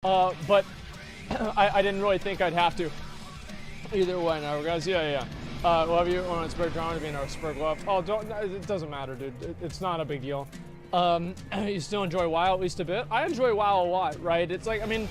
But I didn't really think I'd have to. Either way, now, guys. Yeah. Love you. Want to spread drama to be in our spread love. Oh, don't. It doesn't matter, dude. It's not a big deal. You still enjoy WoW at least a bit? I enjoy WoW a lot, right? It's like, I mean,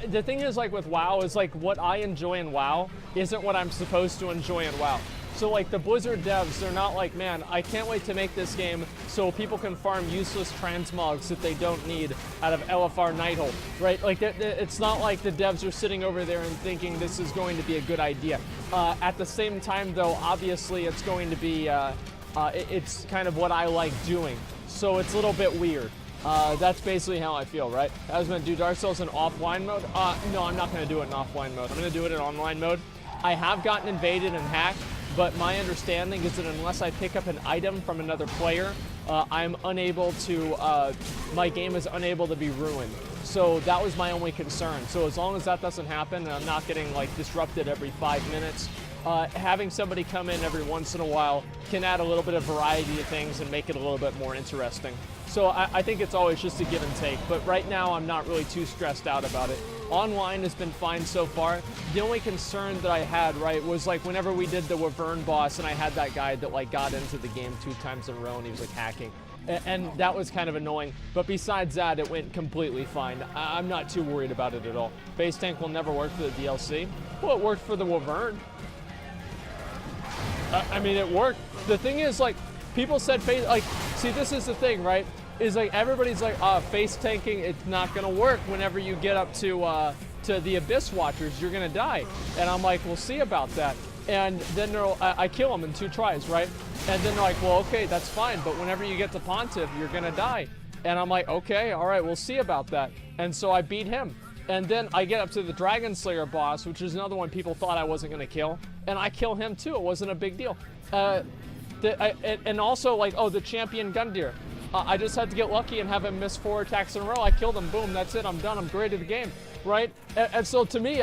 the thing is, like, with WoW is like what I enjoy in WoW isn't what I'm supposed to enjoy in WoW. So like the Blizzard devs, they're not like, man, I can't wait to make this game so people can farm useless transmogs that they don't need out of LFR Nighthold, right? Like it's not like the devs are sitting over there and thinking this is going to be a good idea. At the same time, though, obviously it's going to be, it's kind of what I like doing. So it's a little bit weird. That's basically how I feel, right? I was gonna do Dark Souls in offline mode. No, I'm not gonna do it in offline mode. I'm gonna do it in online mode. I have gotten invaded and hacked, but my understanding is that unless I pick up an item from another player, I'm unable to, my game is unable to be ruined. So that was my only concern. So as long as that doesn't happen and I'm not getting like disrupted every 5 minutes, having somebody come in every once in a while can add a little bit of variety to things and make it a little bit more interesting. So I think it's always just a give and take, but right now I'm not really too stressed out about it. Online has been fine so far. The only concern that I had, right, was like whenever we did the Wyvern boss and I had that guy that like got into the game 2 times in a row and he was like hacking. And that was kind of annoying, but besides that, it went completely fine. I'm not too worried about it at all. Base tank will never work for the DLC. Well, it worked for the Wyvern. I mean, it worked. The thing is, like, people said face, like, see, this is the thing, right? Is like everybody's like, face tanking, it's not gonna work whenever you get up to the Abyss Watchers, you're gonna die. And I'm like, we'll see about that. And then I kill them in 2 tries, right? And then they're like, well, okay, that's fine, but whenever you get to Pontiff, you're gonna die. And I'm like, okay, all right, we'll see about that. And so I beat him. And then I get up to the Dragon Slayer boss, which is another one people thought I wasn't gonna kill. And I kill him too, it wasn't a big deal. And also, like, oh, the Champion Gundyr. I just had to get lucky and have him miss 4 attacks in a row. I killed him, boom, that's it, I'm done, I'm great at the game, right? And so to me,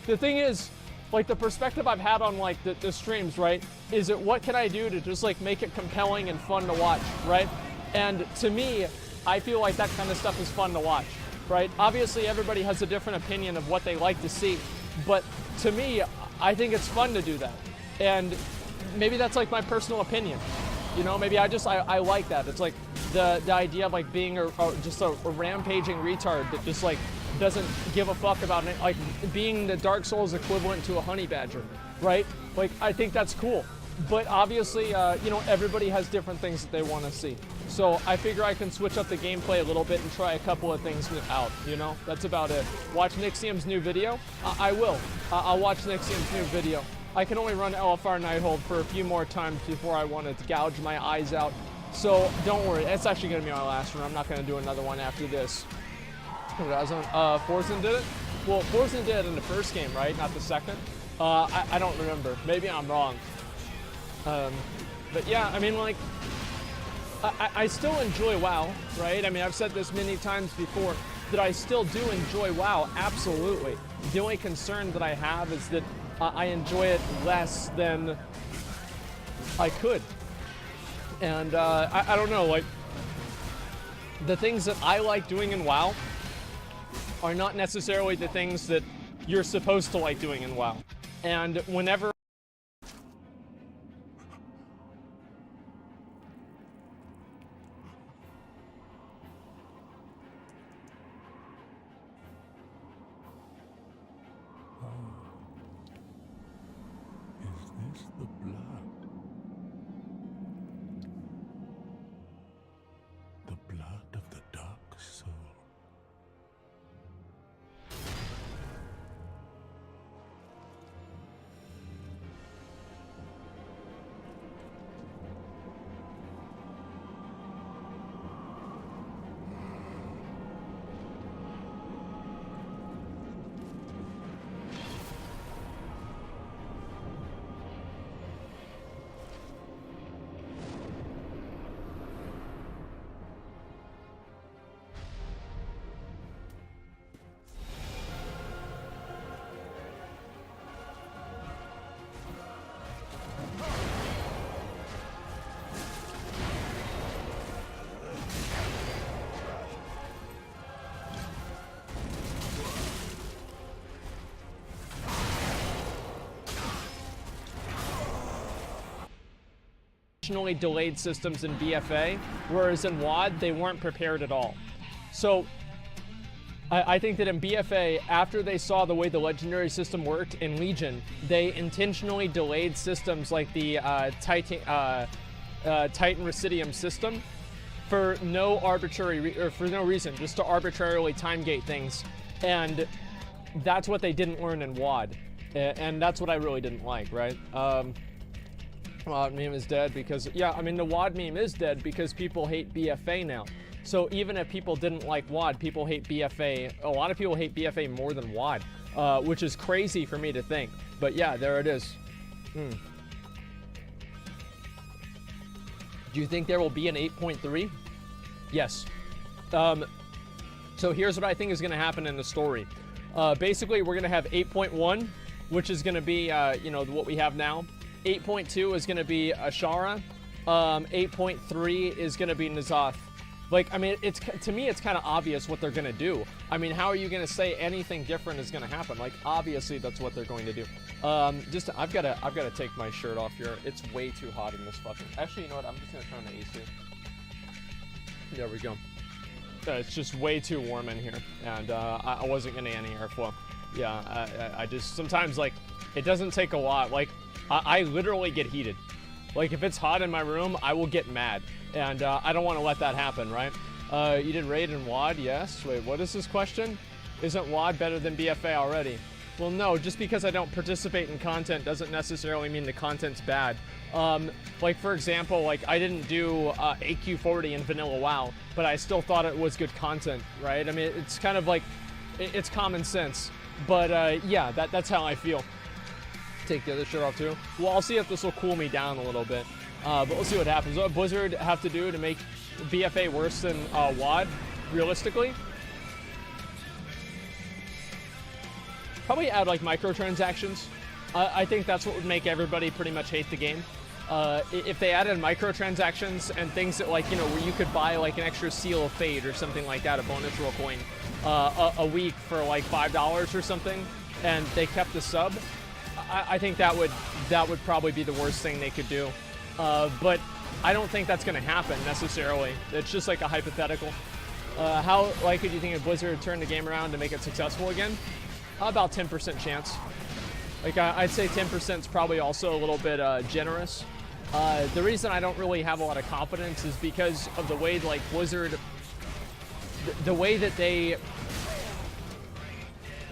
the thing is, like, the perspective I've had on, like, the streams, right, is that what can I do to just, like, make it compelling and fun to watch, right? And to me, I feel like that kind of stuff is fun to watch, right? Obviously, everybody has a different opinion of what they like to see, but to me, I think it's fun to do that. And maybe that's, like, my personal opinion. You know, maybe I like that. It's like the idea of like being just a rampaging retard that just like doesn't give a fuck about it, like being the Dark Souls equivalent to a honey badger, right? Like, I think that's cool. But obviously, you know, everybody has different things that they want to see. So I figure I can switch up the gameplay a little bit and try a couple of things out, you know? That's about it. Watch Nixium's new video? I will. I'll watch Nixium's new video. I can only run LFR Nighthold for a few more times before I want to gouge my eyes out. So don't worry, it's actually going to be my last run. I'm not going to do another one after this. Forzen did it? Well, Forzen did it in the first game, right? Not the second? I don't remember. Maybe I'm wrong. But yeah, I mean, like, I still enjoy WoW, right? I mean, I've said this many times before, that I still do enjoy WoW, absolutely. The only concern that I have is that I enjoy it less than I could. And I don't know, like, the things that I like doing in WoW are not necessarily the things that you're supposed to like doing in WoW. And whenever Is this the blood? The blood of the dark soul. intentionally delayed systems in BFA, whereas in WAD, they weren't prepared at all. So I think that in BFA, after they saw the way the legendary system worked in Legion, they intentionally delayed systems like the Titan Residium system for no reason, just to arbitrarily time gate things. And that's what they didn't learn in WAD. And that's what I really didn't like, right? WAD meme is dead because, yeah, I mean, the WAD meme is dead because people hate BFA now. So even if people didn't like WAD, people hate BFA. A lot of people hate BFA more than WAD, which is crazy for me to think. But yeah, there it is. Do you think there will be an 8.3? Yes. So here's what I think is going to happen in the story. Basically, we're going to have 8.1, which is going to be, you know, what we have now. 8.2 is going to be Ashara. 8.3 is going to be Nazoth. Like, I mean, it's, to me, it's kind of obvious what they're going to do. I mean, how are you going to say anything different is going to happen? Like, obviously, that's what they're going to do. I've got to take my shirt off here. It's way too hot in this fucking... Actually, you know what? I'm just going to turn the AC. There we go. It's just way too warm in here, and I wasn't getting any airflow. Yeah, I just... Sometimes, like, it doesn't take a lot. Like, I literally get heated. Like, if it's hot in my room, I will get mad. And I don't want to let that happen, right? You did raid in WAD? Yes. Wait, what is this question? Isn't WAD better than BFA already? Well, no, just because I don't participate in content doesn't necessarily mean the content's bad. Like, for example, like, I didn't do AQ40 in Vanilla WoW, but I still thought it was good content, right? I mean, it's kind of like, it's common sense. But, yeah, that's how I feel. Take the other shirt off, too. Well, I'll see if this will cool me down a little bit. But we'll see what happens. What does Blizzard have to do to make BFA worse than WAD, realistically? Probably add, like, microtransactions. I think that's what would make everybody pretty much hate the game. If they added microtransactions and things that, like, you know, where you could buy, like, an extra Seal of Fate or something like that, a bonus roll coin, a week for, like, $5 or something, and they kept the sub, I think that would probably be the worst thing they could do. But I don't think that's going to happen necessarily. It's just like a hypothetical. How likely do you think if Blizzard would turn the game around to make it successful again? About 10% chance. Like, I'd say 10% is probably also a little bit generous. The reason I don't really have a lot of confidence is because of the way, like, Blizzard, the way that they,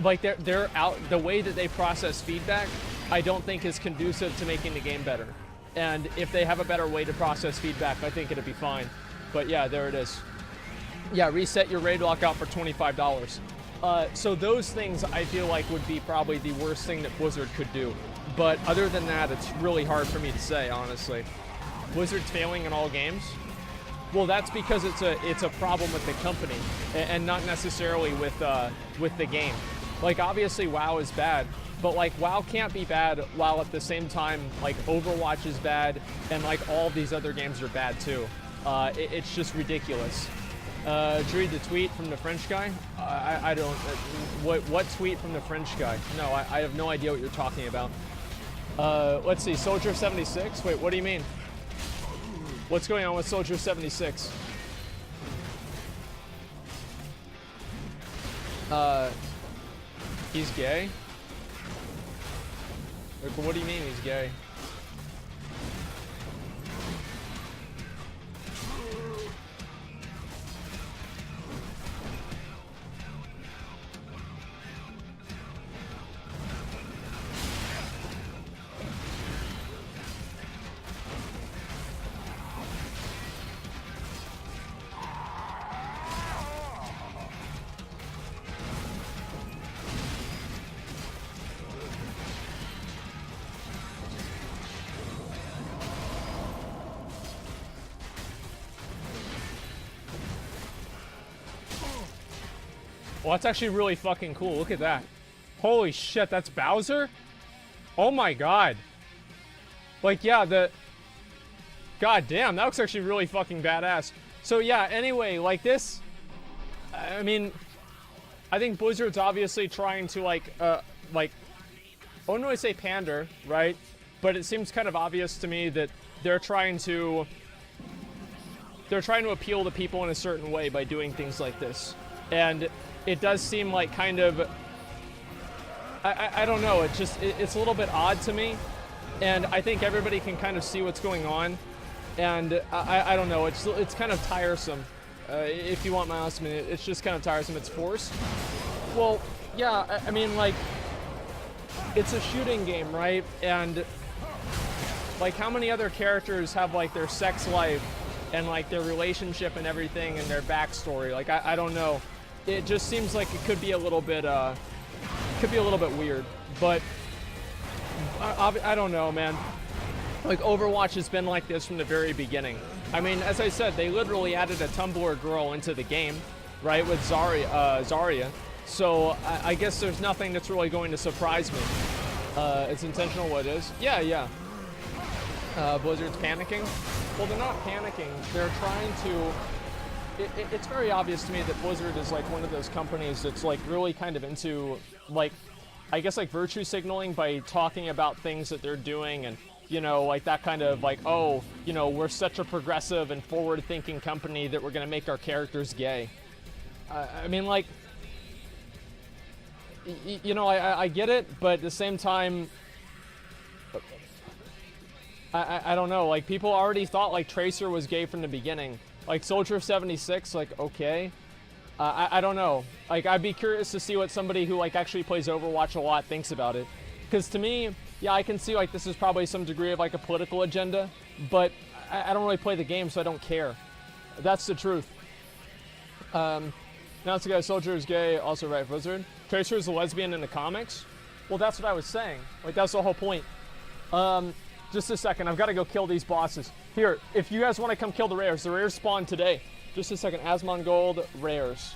like, the way that they process feedback, I don't think is conducive to making the game better. And if they have a better way to process feedback, I think it'd be fine. But yeah, there it is. Yeah, reset your raid lockout for $25. So those things I feel like would be probably the worst thing that Blizzard could do. But other than that, it's really hard for me to say, honestly. Blizzard's failing in all games? Well, that's because it's a problem with the company and not necessarily with the game. Like, obviously WoW is bad, but, like, WoW can't be bad while at the same time, like, Overwatch is bad and, like, all these other games are bad too. It's just ridiculous. Did you read the tweet from the French guy? I don't. What tweet from the French guy? No, I have no idea what you're talking about. Let's see, Soldier 76? Wait, what do you mean? What's going on with Soldier 76? He's gay? Like, what do you mean he's gay? Well, that's actually really fucking cool. Look at that. Holy shit, that's Bowser? Oh my god. Like, yeah, god damn, that looks actually really fucking badass. So yeah, anyway, like this, I mean, I think Blizzard's obviously trying to, like, I wouldn't really say pander, right? But it seems kind of obvious to me that they're trying to appeal to people in a certain way by doing things like this. And it does seem like kind of, I don't know, it's a little bit odd to me. And I think everybody can kind of see what's going on. And I don't know, it's kind of tiresome. If you want my honest opinion, it's just kind of tiresome. It's forced. Well, yeah, I mean, like, it's a shooting game, right? And like, how many other characters have like their sex life and like their relationship and everything and their backstory? Like, I don't know. It just seems like it could be a little bit weird. But I don't know, man. Like, Overwatch has been like this from the very beginning. I mean, as I said, they literally added a Tumblr girl into the game, right, with Zarya. So I guess there's nothing that's really going to surprise me. It's intentional what it is. Yeah. Blizzard's panicking. Well, they're not panicking. They're trying to... It's very obvious to me that Blizzard is like one of those companies that's like really kind of into, like, I guess like virtue signaling by talking about things that they're doing, and you know, like that kind of like, oh, you know, we're such a progressive and forward-thinking company that we're gonna make our characters gay. I mean, like, you know, I get it, but at the same time, I don't know, like, people already thought like Tracer was gay from the beginning. Like, Soldier 76, like, okay. I don't know. Like, I'd be curious to see what somebody who like actually plays Overwatch a lot thinks about it. Because to me, yeah, I can see like this is probably some degree of like a political agenda, but I don't really play the game, so I don't care. That's the truth. Now it's the guy, Soldier is gay, also right, Blizzard. Tracer is a lesbian in the comics. Well, that's what I was saying. Like, that's the whole point. Just a second, I've got to go kill these bosses. Here, if you guys want to come kill the rares spawn today. Just a second, Asmongold rares.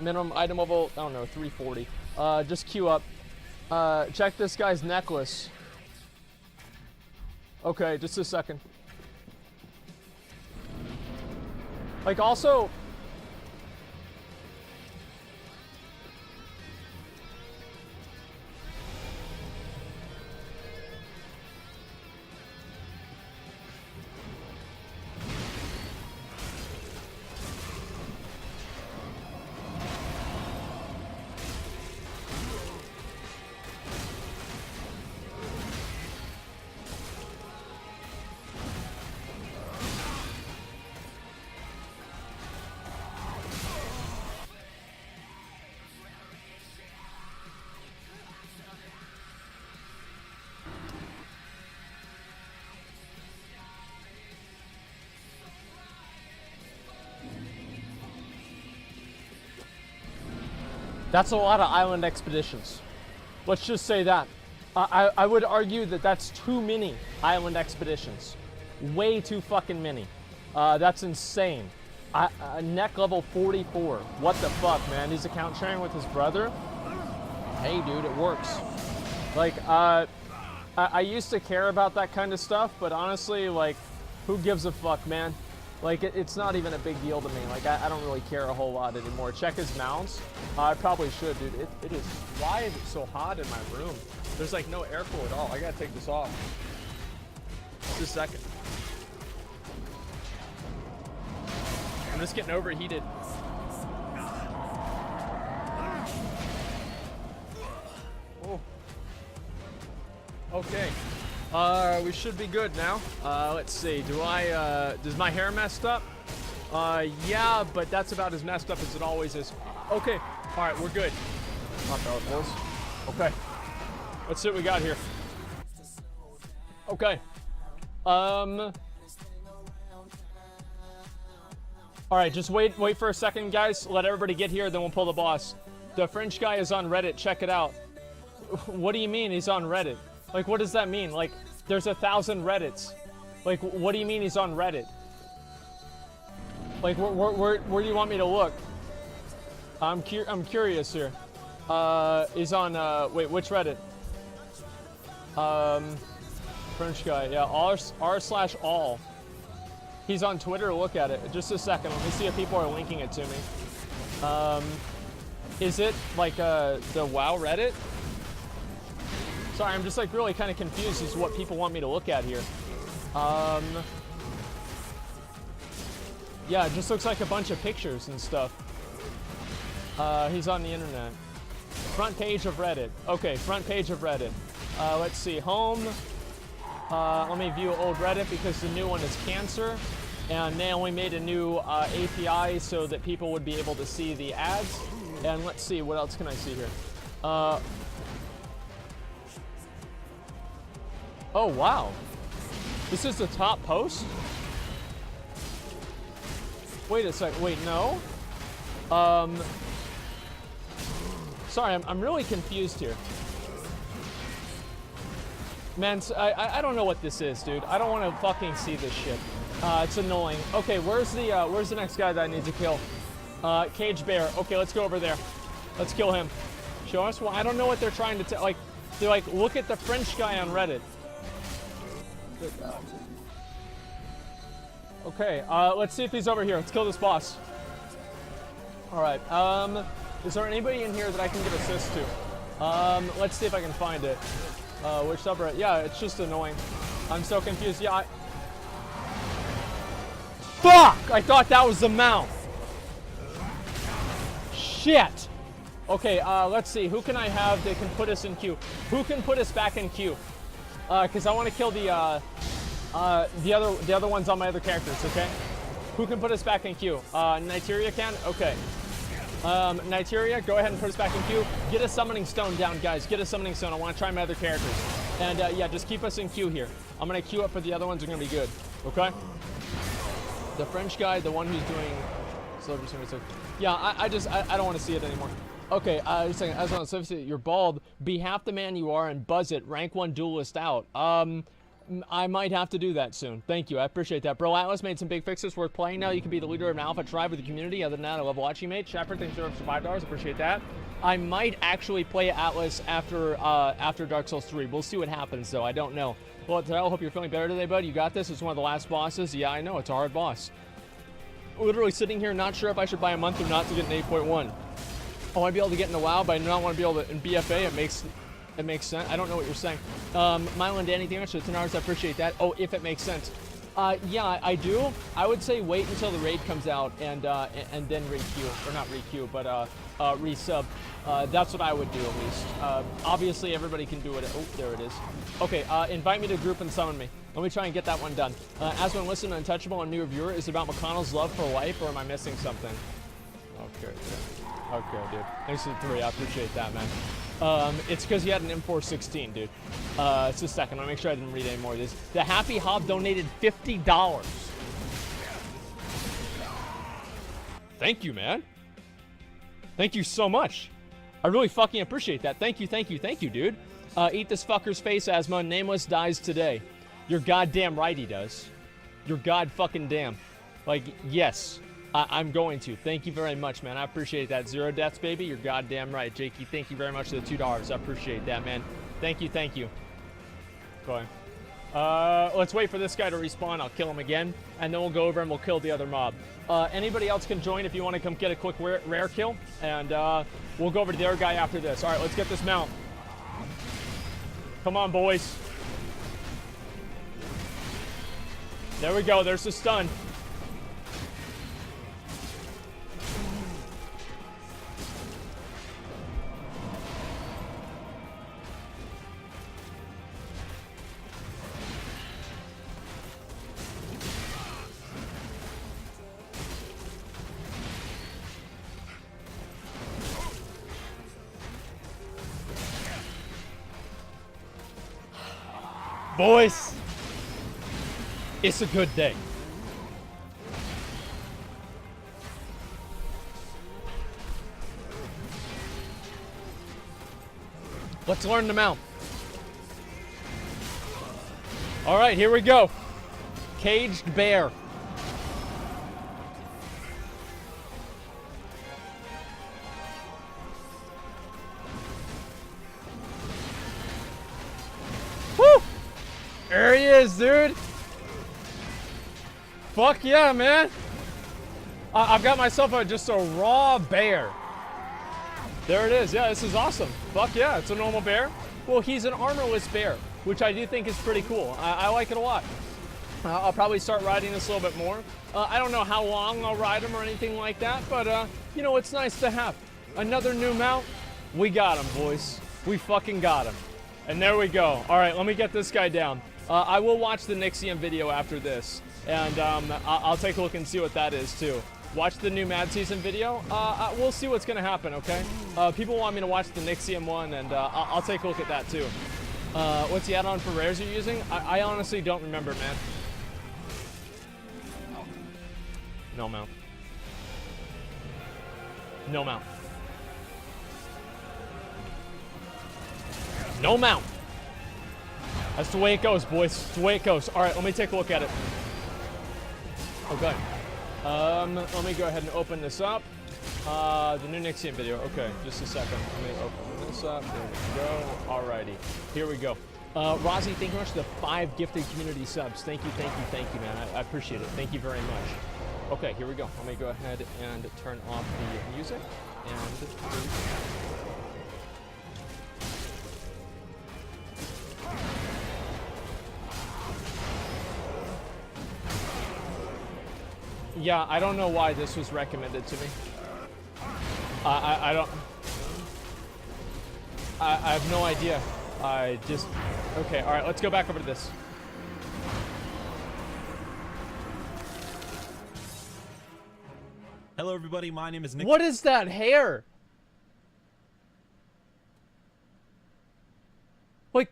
Minimum item level, I don't know, 340. Just queue up. Check this guy's necklace. Okay, just a second. Like, also... That's a lot of island expeditions. Let's just say that. I would argue that that's too many island expeditions. Way too fucking many. That's insane. Neck level 44. What the fuck, man? He's account sharing with his brother? Hey, dude, it works. Like, I used to care about that kind of stuff, but honestly, like, who gives a fuck, man? Like, it's not even a big deal to me. Like, I don't really care a whole lot anymore. Check his mounts. I probably should, dude. It is... Why is it so hot in my room? There's, like, no airflow at all. I gotta take this off. Just a second. I'm just getting overheated. Oh. Okay. We should be good now. Let's see. Does my hair messed up? Yeah, but that's about as messed up as it always is. Okay. All right, we're good. Not that, boys. Okay. Let's see what we got here. Okay. All right, just wait for a second, guys. Let everybody get here, then we'll pull the boss. The French guy is on Reddit. Check it out. What do you mean he's on Reddit? Like, what does that mean? Like, there's 1,000 Reddits. Like, what do you mean he's on Reddit? Like, where do you want me to look? I'm curious here. He's on, wait, which Reddit? French guy, yeah, r/all. He's on Twitter, look at it. Just a second, let me see if people are linking it to me. Is it, like, the WoW Reddit? Sorry, I'm just like really kind of confused as to what people want me to look at here. Yeah, it just looks like a bunch of pictures and stuff. He's on the internet. Front page of Reddit. Okay, front page of Reddit. Let's see, home. Let me view old Reddit because the new one is cancer. And they only made a new API so that people would be able to see the ads. And let's see, what else can I see here? Oh, wow. This is the top post? Wait a sec, wait, no? Sorry, I'm really confused here. Man, I don't know what this is, dude. I don't want to fucking see this shit. It's annoying. Okay, where's the next guy that I need to kill? Cage Bear. Okay, let's go over there. Let's kill him. Show us. Well, I don't know what they're trying to tell. Like, they're like, look at the French guy on Reddit. Good God. Okay, let's see if he's over here. Let's kill this boss. All right. Is there anybody in here that I can give assist to? Let's see if I can find it. Which subreddit? Yeah, it's just annoying. I'm so confused. Yeah. Fuck! I thought that was the mouth. Shit. Okay, let's see. Who can I have that can put us in queue? Who can put us back in queue? Because I want to kill the other ones on my other characters, okay? Who can put us back in queue? Niteria can? Okay. Niteria, go ahead and put us back in queue. Get a summoning stone down, guys. Get a summoning stone. I want to try my other characters. And yeah, just keep us in queue here. I'm going to queue up for the other ones. Are going to be good, okay? The French guy, the one who's doing Silver Sword. Yeah, I don't want to see it anymore. Okay, just saying, as on Silver, you're bald. Be half the man you are and buzz it. Rank 1 duelist out. I might have to do that soon. Thank you, I appreciate that. Bro, Atlas made some big fixes worth playing now. You can be the leader of an alpha tribe with the community. Other than that, I love watching, mate. Shepard, thanks for $5. Appreciate that. I might actually play Atlas after Dark Souls 3. We'll see what happens, though. I don't know. Well, I hope you're feeling better today, bud. You got this. It's one of the last bosses. Yeah, I know. It's a hard boss. Literally sitting here not sure if I should buy a month or not to get an 8.1. I want to be able to get into WoW, but I do not want to be able to in BFA. It makes sense. I don't know what you're saying. Milo and Danny, thank you so $10. I appreciate that. Oh, if it makes sense. Yeah, I do. I would say wait until the raid comes out and then re-queue. Or not re-queue, but resub. That's what I would do at least. Obviously, everybody can do it. Oh, there it is. Okay, invite me to group and summon me. Let me try and get that one done. Asmongold, listen to Untouchable and new reviewer. Is it about McConnell's love for life, or am I missing something? Okay, dude. Okay, dude. Thanks for the 3. I appreciate that, man. It's because you had an M416, dude. It's a second. I'll make sure I didn't read any more of this. The Happy Hob donated $50. Thank you, man. Thank you so much. I really fucking appreciate that. Thank you, dude. Eat this fucker's face, Asmo. Nameless dies today. You're goddamn right he does. You're god fucking damn. Like, yes. I'm going to. Thank you very much, man. I appreciate that. 0 deaths, baby. You're goddamn right. Jakey, thank you very much for the $2. I appreciate that, man. Thank you. Go ahead. Let's wait for this guy to respawn. I'll kill him again, and then we'll go over and we'll kill the other mob. Anybody else can join if you want to come get a quick rare kill, and we'll go over to the other guy after this. All right, let's get this mount. Come on, boys. There we go. There's the stun. Boys, it's a good day. Let's learn them out. All right, here we go. Caged Bear. Woo! There he is, dude. Fuck yeah, man. I've got myself just a raw bear. There it is. Yeah, this is awesome. Fuck yeah, it's a normal bear. Well, he's an armorless bear, which I do think is pretty cool. I like it a lot. I'll probably start riding this a little bit more. I don't know how long I'll ride them or anything like that, but you know, it's nice to have another new mount. We got him, boys. We fucking got him. And there we go. All right, let me get this guy down. I will watch the Nixium video after this, and I'll take a look and see what that is too. Watch the new Mad Season video. We'll see what's gonna happen, okay? People want me to watch the Nixium one, and I'll take a look at that too. What's the add-on for rares you're using? I honestly don't remember, man. No mount. No mount. No mount. That's the way it goes, boys. It's the way it goes. All right, let me take a look at it. Okay. Let me go ahead and open this up. The new Nixium video. Okay, just a second. Let me open this up. There we go. Alrighty. Here we go. Rozzy, thank you very much for the 5 gifted community subs. Thank you, man. I appreciate it. Thank you very much. Okay, here we go. Let me go ahead and turn off the music. And yeah, I don't know why this was recommended to me. I don't. I have no idea. I just. Okay, all right. Let's go back over to this. Hello, everybody. My name is Nick. What is that hair? Like,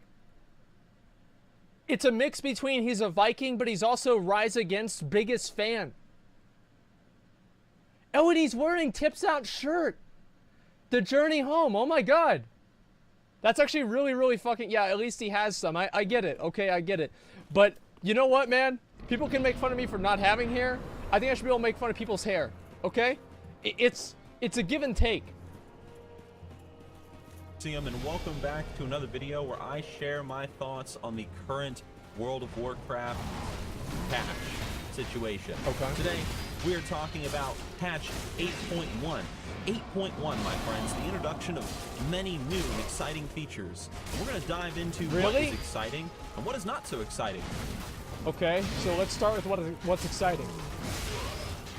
it's a mix between he's a Viking, but he's also Rise Against's biggest fan. Oh, and he's wearing Tips Out shirt. The Journey Home. Oh my God. That's actually really, really fucking, yeah, at least he has some. I get it. Okay, I get it. But you know what, man? People can make fun of me for not having hair. I think I should be able to make fun of people's hair. Okay? It's a give and take. And welcome back to another video where I share my thoughts on the current World of Warcraft patch situation. Okay. Today, we are talking about patch 8.1. 8.1, my friends, the introduction of many new and exciting features. And we're going to dive into what is exciting and what is not so exciting. Okay, so let's start with what's exciting.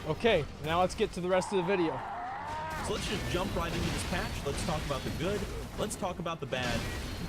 Okay, now let's get to the rest of the video. So let's just jump right into this patch. Let's talk about the good, let's talk about the bad,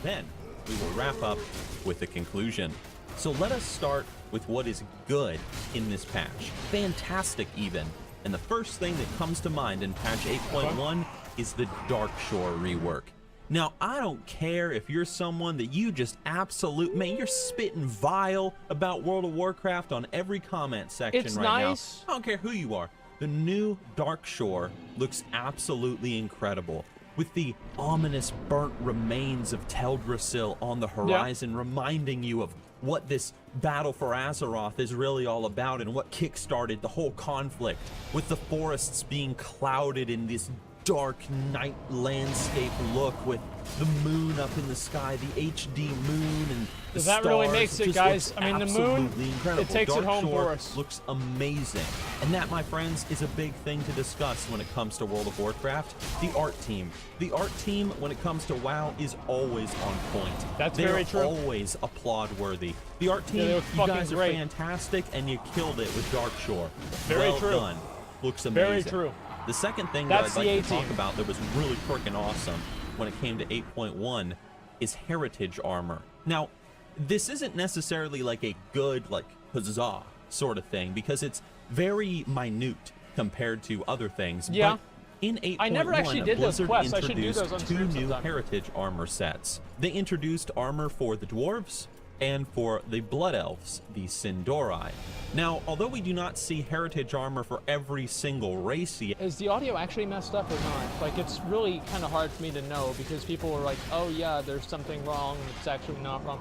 then we will wrap up with the conclusion. So let us start with what is good in this patch. Fantastic even. And the first thing that comes to mind in patch 8.1 is the Darkshore rework. Now, I don't care if you're someone that you just man, you're spitting vile about World of Warcraft on every comment section right now. I don't care who you are. The new Darkshore looks absolutely incredible, with the ominous burnt remains of Teldrassil on the horizon, reminding you of what this battle for Azeroth is really all about and what kickstarted the whole conflict, with the forests being clouded in this dark night landscape look, with the moon up in the sky, the HD moon, and the stars. That really makes it, guys. I mean, the moon, it takes it home for us. Looks amazing. And that, my friends, is a big thing to discuss when it comes to World of Warcraft. The art team. The art team, when it comes to WoW, is always on point. That's very true. They're always applaud-worthy. The art team, you guys are fantastic, and you killed it with Darkshore. Very well true. Done. Looks amazing. Very true. The second thing that I'd like to talk about that was really freaking awesome when it came to 8.1 is heritage armor. Now, this isn't necessarily like a good, like, huzzah sort of thing, because it's very minute compared to other things. Yeah. But in 8.1, I never actually did those Blizzard quests. I should do those on introduced stream two new sometime. heritage armor sets. They introduced armor for the dwarves and for the Blood Elves, the Sindori. Now, although we do not see heritage armor for every single race yet... Is the audio actually messed up or not? Like, it's really kind of hard for me to know, because people are like, oh yeah, there's something wrong, and it's actually not wrong.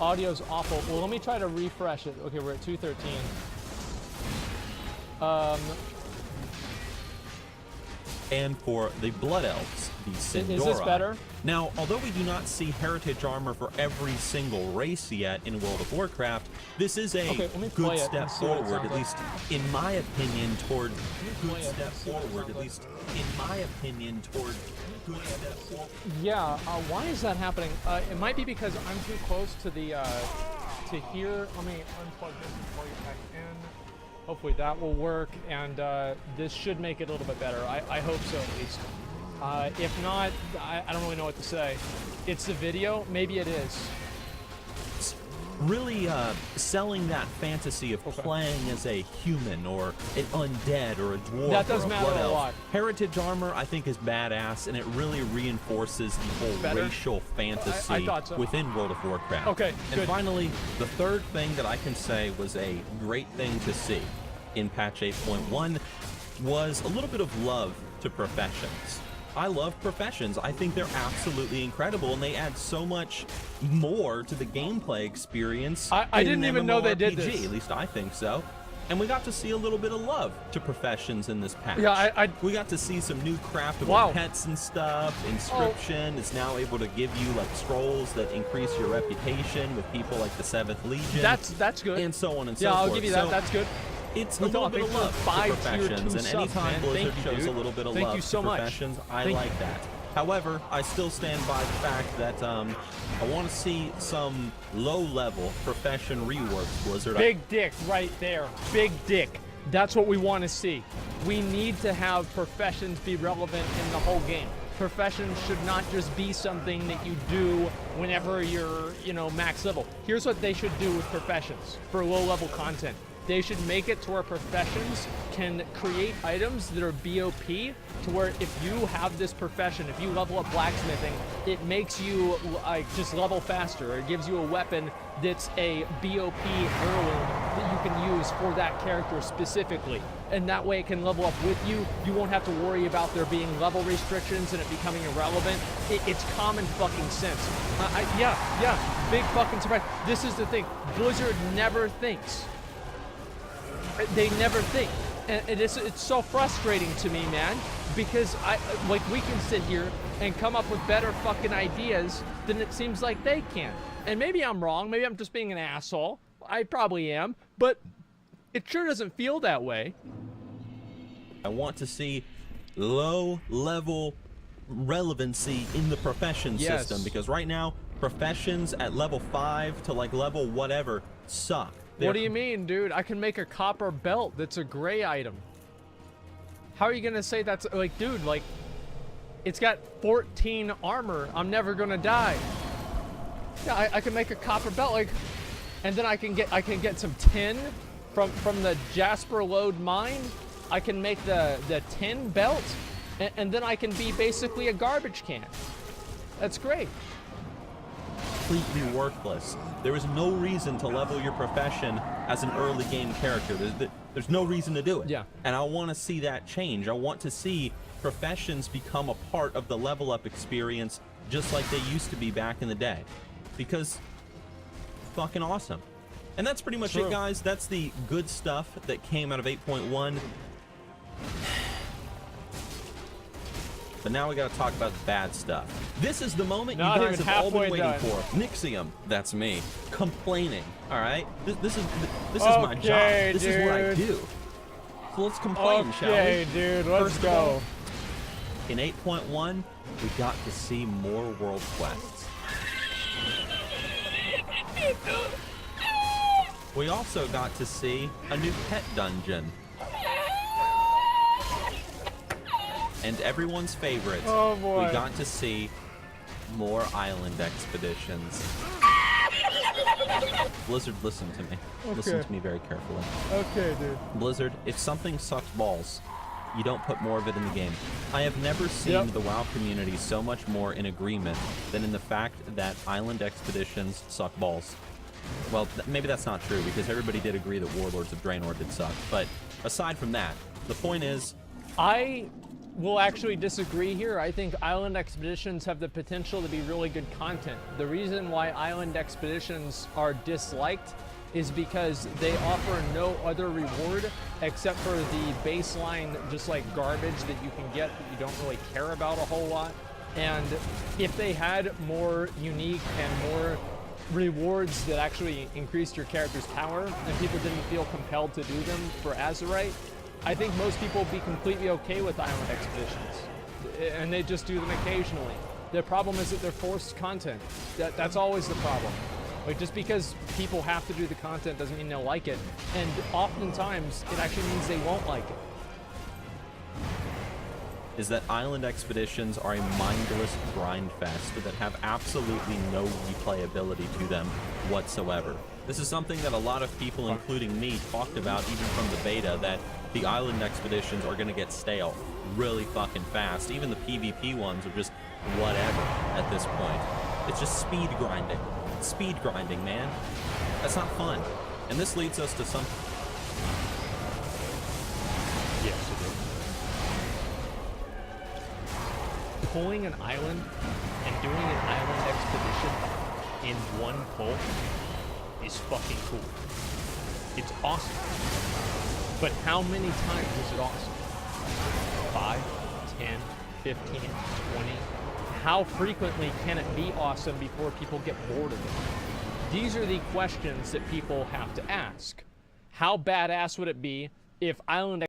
Audio's awful. Well, let me try to refresh it. Okay, we're at 213. And for the Blood Elves, the Sindori. Is this better? Now, although we do not see heritage armor for every single race yet in World of Warcraft, this is a good step forward, at least in my opinion, toward Yeah, why is that happening? It might be because I'm too close to the to here. Let me unplug this and plug it back in. Hopefully that will work, and this should make it a little bit better. I hope so, at least. If not, I don't really know what to say. It's the video. Maybe it is. Really selling that fantasy of playing as a human or an undead or a dwarf. That does or a matter blood a elf. lot. Heritage armor, I think, is badass, and it really reinforces the whole Better? racial fantasy I thought so. within World of Warcraft. Okay, and good. finally, the third thing that I can say was a great thing to see in patch 8.1 was a little bit of love to professions. I love professions. I think they're absolutely incredible, and they add so much more to the gameplay experience. I didn't even know they did MMORPG, this. At least I think so. And we got to see a little bit of love to professions in this patch. Yeah, we got to see some new craftable Wow. pets and stuff. Inscription is now able to give you like scrolls that increase your reputation with people like the 7th Legion. That's good. And so on and so yeah, forth. I'll give you that. So That's good. it's a Look, little oh, bit of thanks for love the to 5 tier professions, 2 and subs, anytime man. Blizzard Thank you, shows dude. a little bit of Thank love you so to much. professions, I Thank like you. that. However, I still stand by the fact that I want to see some low-level profession reworks, Blizzard. Big dick right there. Big dick. That's what we want to see. We need to have professions be relevant in the whole game. Professions should not just be something that you do whenever you're, max level. Here's what they should do with professions for low-level content. They should make it to where professions can create items that are BOP, to where if you have this profession, if you level up blacksmithing, it makes you just level faster. It gives you a weapon that's a BOP heirloom that you can use for that character specifically. And that way it can level up with you. You won't have to worry about there being level restrictions and it becoming irrelevant. It's common fucking sense. Yeah, big fucking surprise. This is the thing. Blizzard never thinks. They never think, and it's so frustrating to me, man, because we can sit here and come up with better fucking ideas than it seems like they can. And maybe I'm wrong, maybe I'm just being an asshole. I probably am, but it sure doesn't feel that way. I want to see low-level relevancy in the profession system, because right now, professions at level 5 to like level whatever suck. What do you mean, dude? I can make a copper belt that's a gray item. How are you gonna say that's like, dude, like, it's got 14 armor. I'm never gonna die. Yeah, I can make a copper belt, like, and then I can get some tin from the Jasper Lode mine. I can make the tin belt, and then I can be basically a garbage can. That's great. Completely worthless. There is no reason to level your profession as an early game character. There's no reason to do it. Yeah. And I want to see that change. I want to see professions become a part of the level up experience just like they used to be back in the day. Because fucking awesome. And that's pretty much it, guys. That's the good stuff that came out of 8.1. But now we got to talk about the bad stuff. This is the moment you guys have all been waiting for. Nixium, that's me, complaining. All right, this is my job. This is what I do. So let's complain, shall we? Okay, dude, let's go. In 8.1, we got to see more world quests. We also got to see a new pet dungeon. And everyone's favorite, oh boy, we got to see more island expeditions. Blizzard, listen to me. Okay. Listen to me very carefully. Okay, dude. Blizzard, if something sucks balls, you don't put more of it in the game. I have never seen the WoW community so much more in agreement than in the fact that island expeditions suck balls. Well, maybe that's not true, because everybody did agree that Warlords of Draenor did suck. But aside from that, the point is, I will actually disagree here. I think island expeditions have the potential to be really good content. The reason why island expeditions are disliked is because they offer no other reward except for the baseline, just like garbage that you can get that you don't really care about a whole lot. And if they had more unique and more rewards that actually increased your character's power and people didn't feel compelled to do them for Azerite, I think most people would be completely okay with island expeditions, and they just do them occasionally. The problem is that they're forced content. That's always the problem. Like, just because people have to do the content doesn't mean they'll like it. And oftentimes, it actually means they won't like it. Is that island expeditions are a mindless grind fest that have absolutely no replayability to them whatsoever. This is something that a lot of people, including me, talked about even from the beta, that the island expeditions are going to get stale really fucking fast. Even the PvP ones are just whatever at this point. It's just speed grinding. Speed grinding, man. That's not fun. And this leads us to some... Yes, it is. Pulling an island and doing an island expedition in one pull is fucking cool. It's awesome. But how many times is it awesome? 5, 10, 15, 20? How frequently can it be awesome before people get bored of it? These are the questions that people have to ask. How badass would it be if island